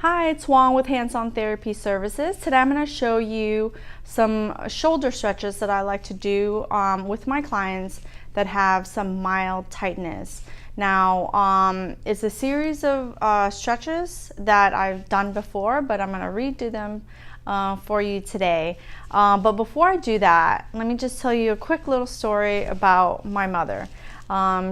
Hi, it's Juan with Hands-On Therapy Services. Today I'm going to show you some shoulder stretches that I like to do with my clients that have some mild tightness. Now, it's a series of stretches that I've done before, but I'm going to redo them for you today. But before I do that, let me just tell you a quick little story about my mother.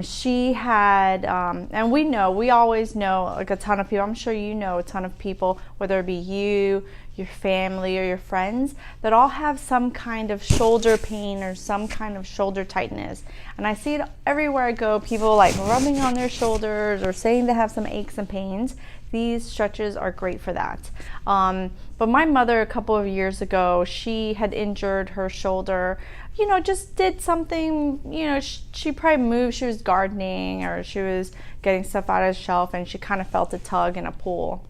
She had, and we always know like a ton of people, I'm sure you know a ton of people, whether it be you, your family, or your friends, that all have some kind of shoulder pain or some kind of shoulder tightness. And I see it everywhere I go, people like rubbing on their shoulders or saying they have some aches and pains. These stretches are great for that. But my mother, a couple of years ago, she had injured her shoulder, just did something, she probably moved, she was gardening or she was getting stuff out of the shelf and she kind of felt a tug in a pool.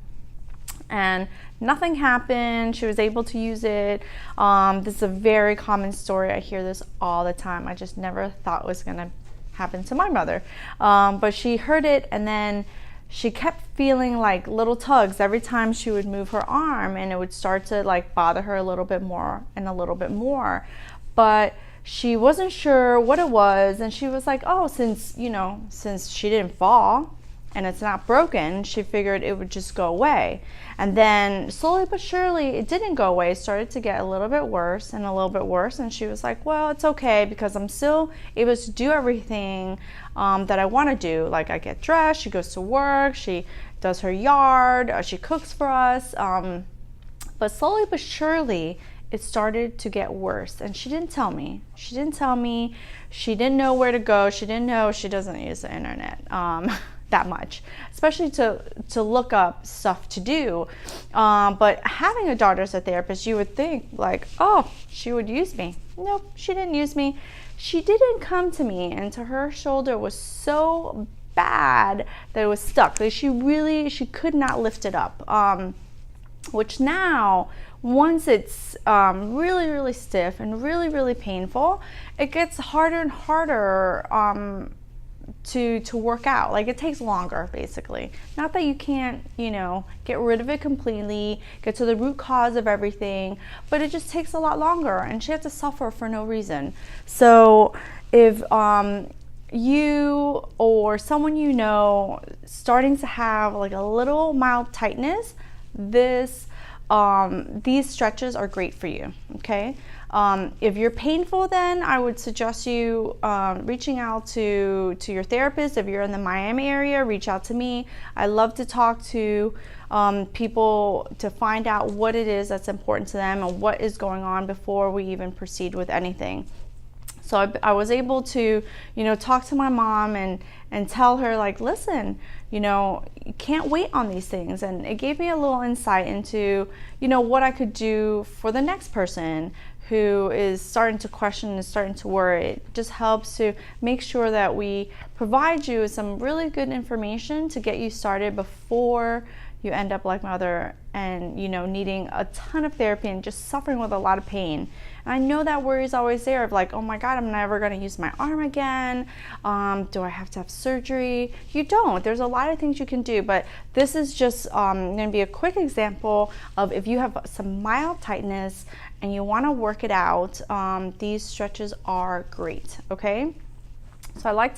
And nothing happened. She was able to use it. This is a very common story. I hear this all the time. I just never thought it was going to happen to my mother. But she heard it, and then she kept feeling like little tugs every time she would move her arm, and it would start to like bother her a little bit more and a little bit more. But she wasn't sure what it was, and she was like, oh, since she didn't fall and it's not broken, she figured it would just go away. And then slowly but surely it didn't go away. It started to get a little bit worse and a little bit worse, and she was like, well, it's okay because I'm still able to do everything that I want to do. Like, I get dressed, she goes to work, she does her yard, she cooks for us, but slowly but surely it started to get worse. And she didn't tell me. She didn't know where to go. She didn't know. She doesn't use the internet that much, especially to look up stuff to do. But having a daughter as a therapist, you would think like, oh, she would use me. Nope, she didn't use me. She didn't come to me, and her shoulder was so bad that it was stuck. Like she could not lift it up. Which now, once it's really, really stiff and really, really painful, it gets harder and harder to work out. Like, it takes longer, basically. Not that you can't, get rid of it completely, get to the root cause of everything, but it just takes a lot longer, and she had to suffer for no reason. So if you or someone starting to have like a little mild tightness, these stretches are great for you. Okay. If you're painful, then I would suggest you reaching out to your therapist. If you're in the Miami area, reach out to me. I love to talk to people to find out what it is that's important to them and what is going on before we even proceed with anything. So I was able to, talk to my mom and tell her, like, listen, you can't wait on these things. And it gave me a little insight into, what I could do for the next person who is starting to question and starting to worry. It just helps to make sure that we provide you with some really good information to get you started before you end up like my mother and needing a ton of therapy and just suffering with a lot of pain. And I know that worry is always there of like, oh my God, I'm never going to use my arm again. Do I have to have surgery? You don't. There's a lot of things you can do, but this is just going to be a quick example of if you have some mild tightness and you want to work it out, these stretches are great. Okay. So I like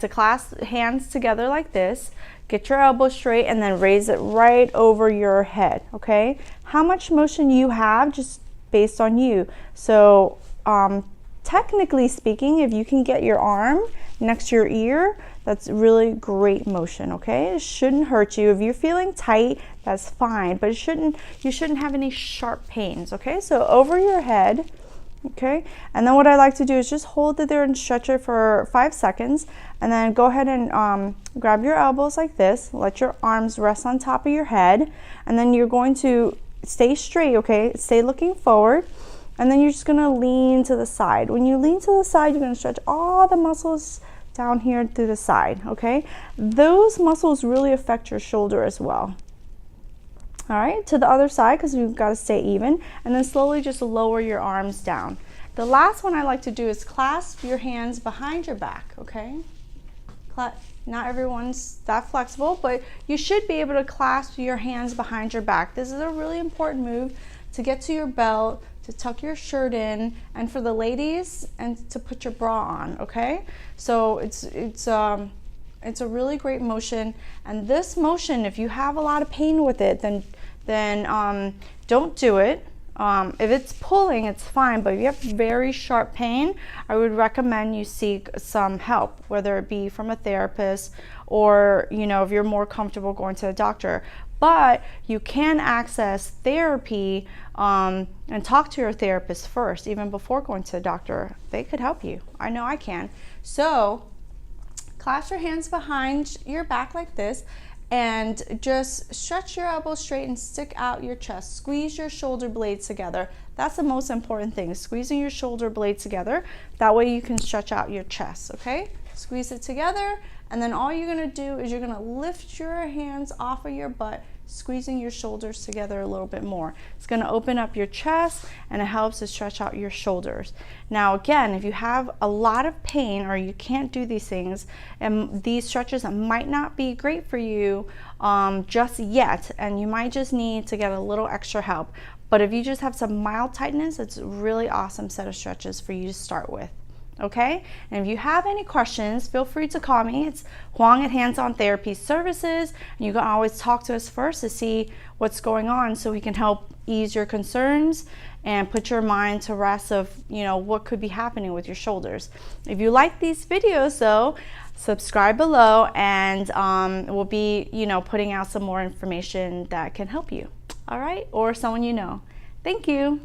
to clasp hands together like this, get your elbows straight, and then raise it right over your head, okay? How much motion you have, just based on you. So technically speaking, if you can get your arm next to your ear, that's really great motion, okay? It shouldn't hurt you. If you're feeling tight, that's fine, but you shouldn't have any sharp pains, okay? So over your head. Okay, and then what I like to do is just hold it there and stretch it for 5 seconds, and then go ahead and grab your elbows like this, let your arms rest on top of your head, and then you're going to stay straight, okay? Stay looking forward, and then you're just going to lean to the side. When you lean to the side, you're going to stretch all the muscles down here to the side, okay? Those muscles really affect your shoulder as well. All right, to the other side, because we've got to stay even, and then slowly just lower your arms down. The last one I like to do is clasp your hands behind your back, okay? Not everyone's that flexible, but you should be able to clasp your hands behind your back. This is a really important move to get to your belt, to tuck your shirt in, and for the ladies, and to put your bra on, okay? So it's a really great motion, and this motion, if you have a lot of pain with it, then don't do it. If it's pulling, it's fine, but if you have very sharp pain, I would recommend you seek some help, whether it be from a therapist or, you know, if you're more comfortable going to a doctor. But you can access therapy and talk to your therapist first, even before going to a doctor. They could help you. I know I can. So clasp your hands behind your back like this, and just stretch your elbows straight and stick out your chest. Squeeze your shoulder blades together. That's the most important thing, squeezing your shoulder blades together. That way you can stretch out your chest, okay? Squeeze it together, and then all you're gonna do is you're gonna lift your hands off of your butt, squeezing your shoulders together a little bit more. It's gonna open up your chest, and it helps to stretch out your shoulders. Now again, if you have a lot of pain or you can't do these things, and these stretches might not be great for you just yet, and you might just need to get a little extra help. But if you just have some mild tightness, it's a really awesome set of stretches for you to start with. Okay, and if you have any questions, feel free to call me. It's Huang at Hands On Therapy Services, and you can always talk to us first to see what's going on, so we can help ease your concerns and put your mind to rest of, you know, what could be happening with your shoulders. If you like these videos though, subscribe below, and we'll be, you know, putting out some more information that can help you. All right, or someone you know. Thank you.